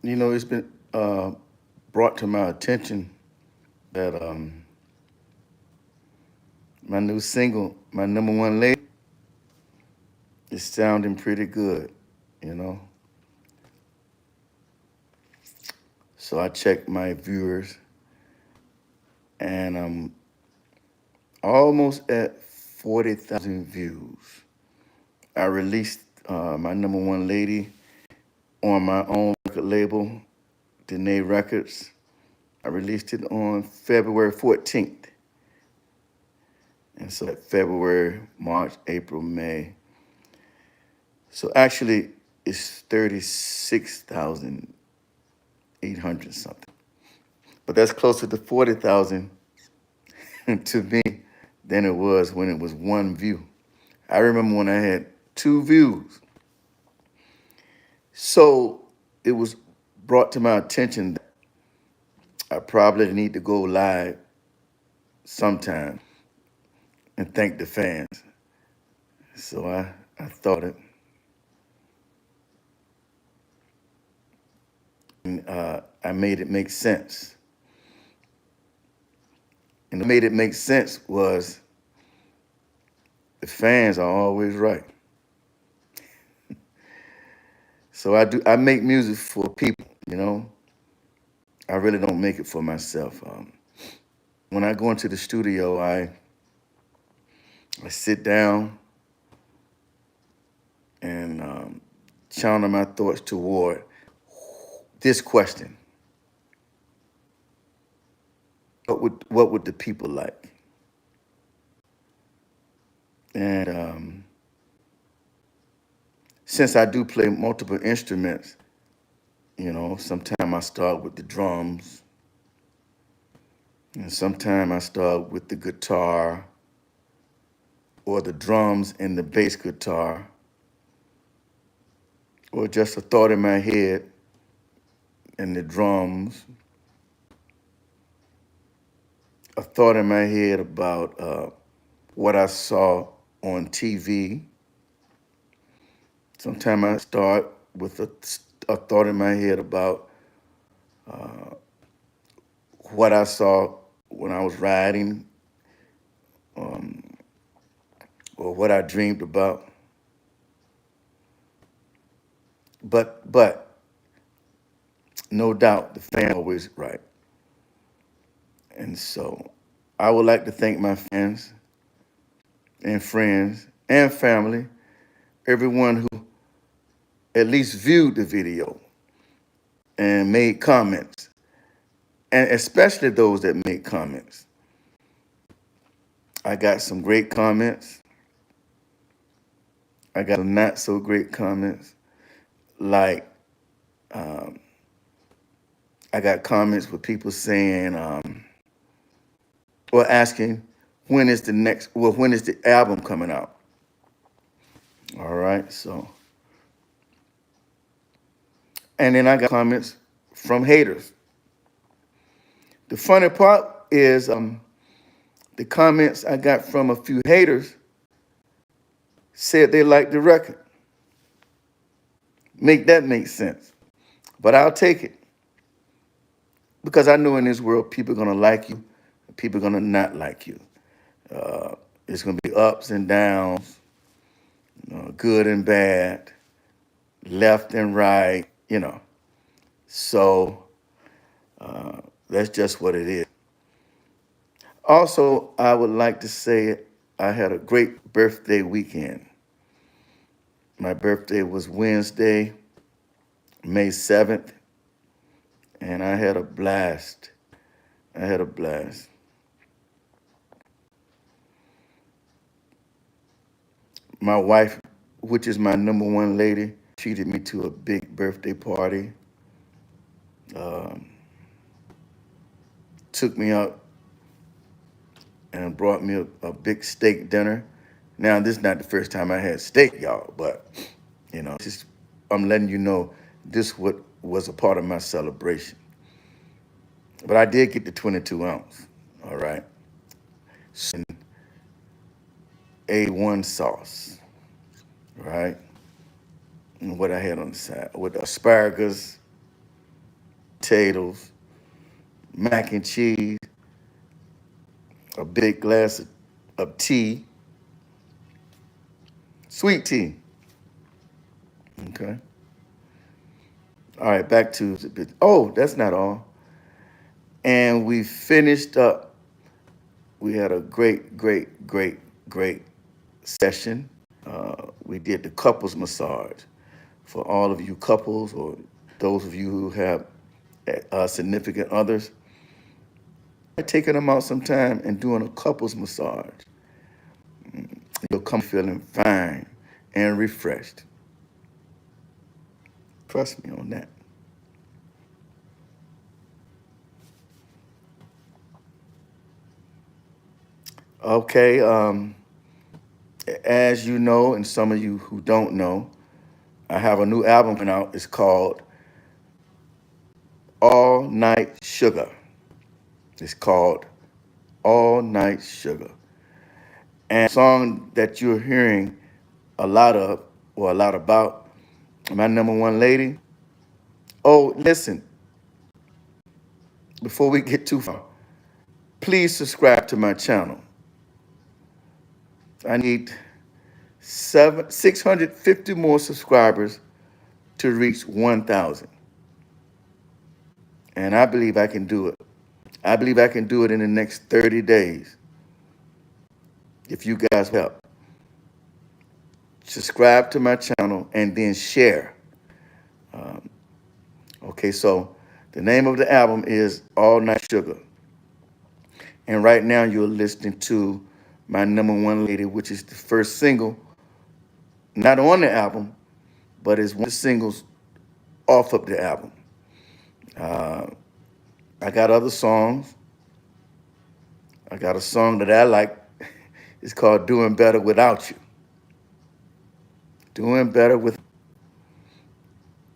It's been brought to my attention that my new single, my number one lady, is sounding pretty good, you know. So I checked my viewers, and I'm almost at 40,000 views. I released my number one lady on my own record label, Dene Records. I released it on February 14th. And so that February, March, April, May. So actually, it's 36,800 something. But that's closer to 40,000 to me than it was when it was one view. I remember when I had two views. So it was brought to my attention that I probably need to go live sometime and thank the fans. So I thought it. And, I made it make sense. And what made it make sense was the fans are always right. So I make music for people, you know. I really don't make it for myself. When I go into the studio, I sit down and channel my thoughts toward this question: what would the people like? And since I do play multiple instruments, sometimes I start with the drums, and sometimes I start with the guitar, or the drums and the bass guitar, or just a thought in my head and the drums, a thought in my head about what I saw on TV. Sometimes I start with a thought in my head about what I saw when I was riding, or what I dreamed about. But no doubt the fan always right. And so I would like to thank my fans and friends and family, everyone who at least viewed the video and made comments, and especially those that made comments. I got some great comments. I got some not so great comments. Like, I got comments with people saying, or asking, when is the album coming out? All right, so. And then I got comments from haters. The funny part is the comments I got from a few haters said they liked the record. Make that make sense. But I'll take it. Because I know in this world, people are going to like you, people are going to not like you. It's going to be ups and downs, good and bad, left and right, So that's just what it is. Also, I would like to say I had a great birthday weekend. My birthday was Wednesday, May 7th, and I had a blast. I had a blast. My wife, which is my number one lady, treated me to a big birthday party. Took me out and brought me a big steak dinner. Now, this is not the first time I had steak, y'all, but just I'm letting you know this what was a part of my celebration. But I did get the 22 ounce, all right, and A1 sauce, right, and what I had on the side with asparagus, potatoes, mac and cheese, a big glass of tea, sweet tea. Okay. All right, back to oh, that's not all. And we finished up. We had a great session. We did the couples massage for all of you couples or those of you who have significant others. Taking them out sometime and doing a couples massage. You'll come feeling fine and refreshed. Trust me on that. Okay, as you know, and some of you who don't know, I have a new album coming out. It's called All Night Sugar. It's called All Night Sugar. And the song that you're hearing a lot of, or a lot about, my number one lady. Oh, listen, before we get too far, please subscribe to my channel. I need 650 more subscribers to reach 1,000. And I believe I can do it. I believe I can do it in the next 30 days. If you guys help. Subscribe to my channel and then share. Okay, so the name of the album is All Night Sugar. And right now you're listening to my number one lady, which is the first single, not on the album, but is one of the singles off of the album. I got other songs. I got a song that I like. It's called Doing Better Without You. Doing Better With.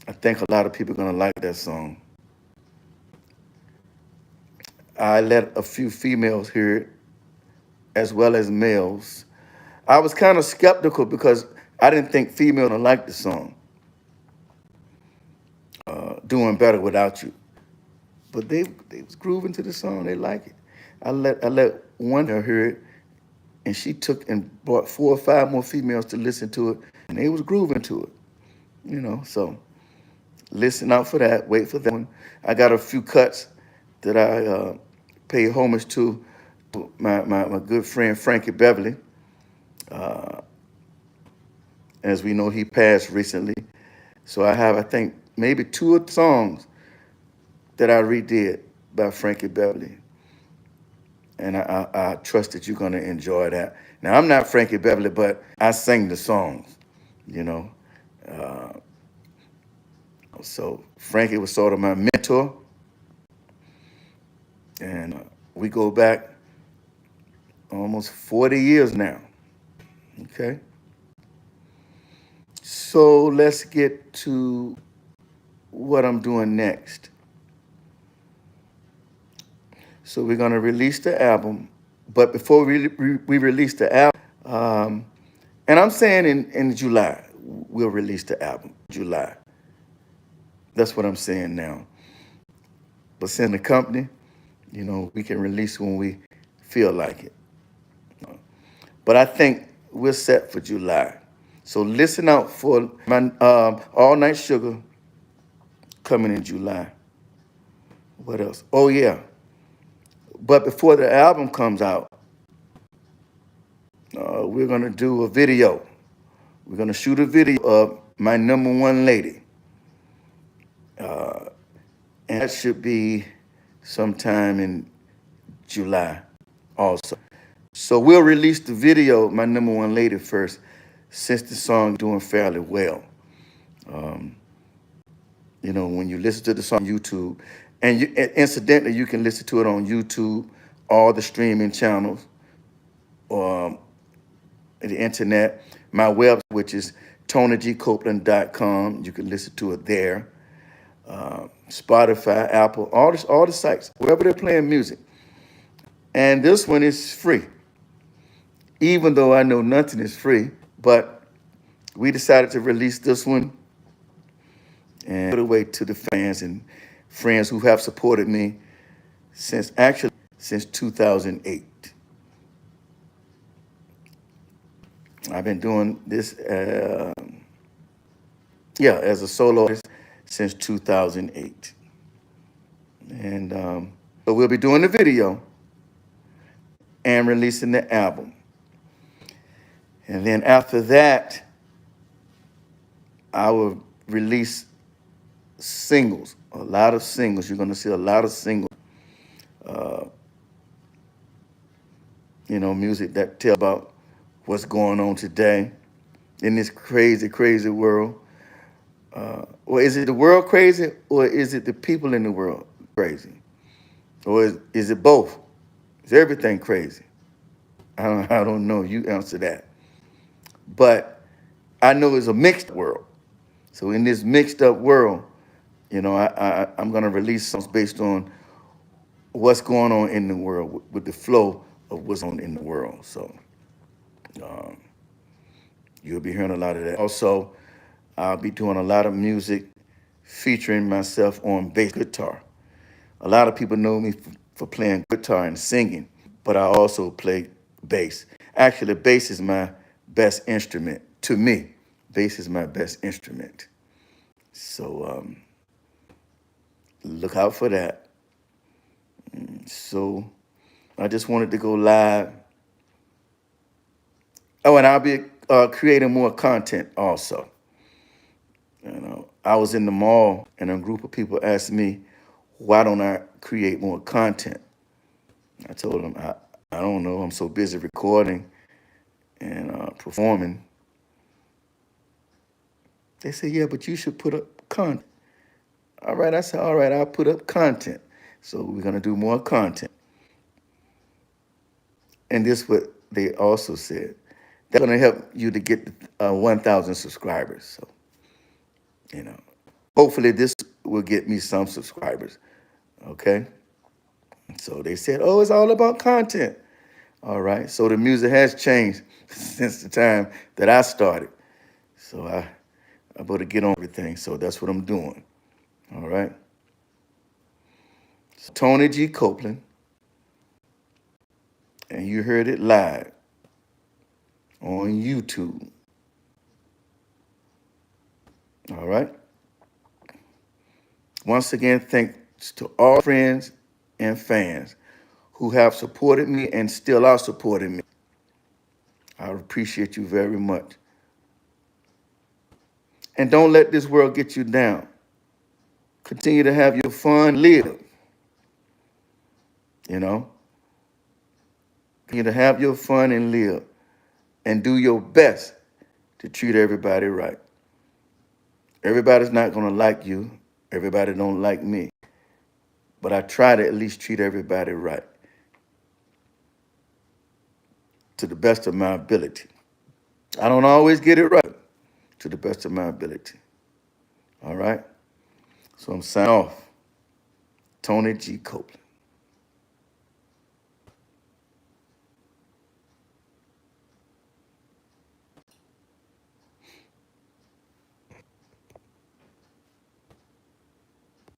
I think a lot of people are going to like that song. I let a few females hear it, as well as males. I was kind of skeptical because I didn't think females would like the song, Doing Better Without You. But they was grooving to the song. They like it. I let one girl hear it, and she took and brought 4 or 5 more females to listen to it, and they was grooving to it. You know, so listen out for that. Wait for that one. I got a few cuts that I pay homage to my good friend Frankie Beverly. As we know, he passed recently. So I have, I think, maybe 2 songs that I redid by Frankie Beverly. And I trust that you're going to enjoy that. Now, I'm not Frankie Beverly, but I sing the songs, you know. So Frankie was sort of my mentor. And we go back almost 40 years now. Okay. So let's get to what I'm doing next. So we're going to release the album. But before we release the album, and I'm saying in July, we'll release the album, July. That's what I'm saying now. But send the company, you know, we can release when we feel like it. But I think we're set for July. So listen out for my All Night Sugar coming in July. What else? Oh, yeah. But before the album comes out, we're going to do a video. We're going to shoot a video of my number one lady. And that should be sometime in July also. So we'll release the video, my number one lady, first, since the song doing fairly well. You know, when you listen to the song on YouTube, and incidentally, you can listen to it on YouTube, all the streaming channels, the internet, my website, which is TonyGCopeland.com. You can listen to it there. Spotify, Apple, all the sites, wherever they're playing music. And this one is free. Even though I know nothing is free, but we decided to release this one and put it away to the fans and friends who have supported me since 2008. I've been doing this, as a solo artist since 2008. And so we'll be doing the video and releasing the album. And then after that, I will release singles, a lot of singles. You're going to see a lot of singles. Music that tell about what's going on today in this crazy, crazy world. Or is it the world crazy, or is it the people in the world crazy? Or is it both? Is everything crazy? I don't know. You answer that. But I know it's a mixed world. So in this mixed up world, I'm going to release songs based on what's going on in the world with the flow of what's on in the world. So you'll be hearing a lot of that. Also, I'll be doing a lot of music featuring myself on bass guitar. A lot of people know me for playing guitar and singing, but I also play bass. Actually, bass is my best instrument. To me, bass is my best instrument. So look out for that. So I just wanted to go live. Oh, and I'll be creating more content also. I was in the mall and a group of people asked me, why don't I create more content? I told them, I don't know. I'm so busy recording and performing. They said, yeah, but you should put up content. All right, I said, all right, I'll put up content. So we're going to do more content. And this is what they also said. That's going to help you to get 1,000 subscribers. So, hopefully this will get me some subscribers. Okay? So they said, oh, it's all about content. All right. So the music has changed since the time that I started. So I better get on everything. So that's what I'm doing. All right. So Tony G. Copeland. And you heard it live on YouTube. All right. Once again, thanks to all friends and fans who have supported me and still are supporting me. I appreciate you very much. And don't let this world get you down. Continue to have your fun, live. Continue to have your fun and live. And do your best to treat everybody right. Everybody's not going to like you. Everybody don't like me. But I try to at least treat everybody right, to the best of my ability. I don't always get it right, to the best of my ability. All right? So I'm signing off. Tony G. Copeland.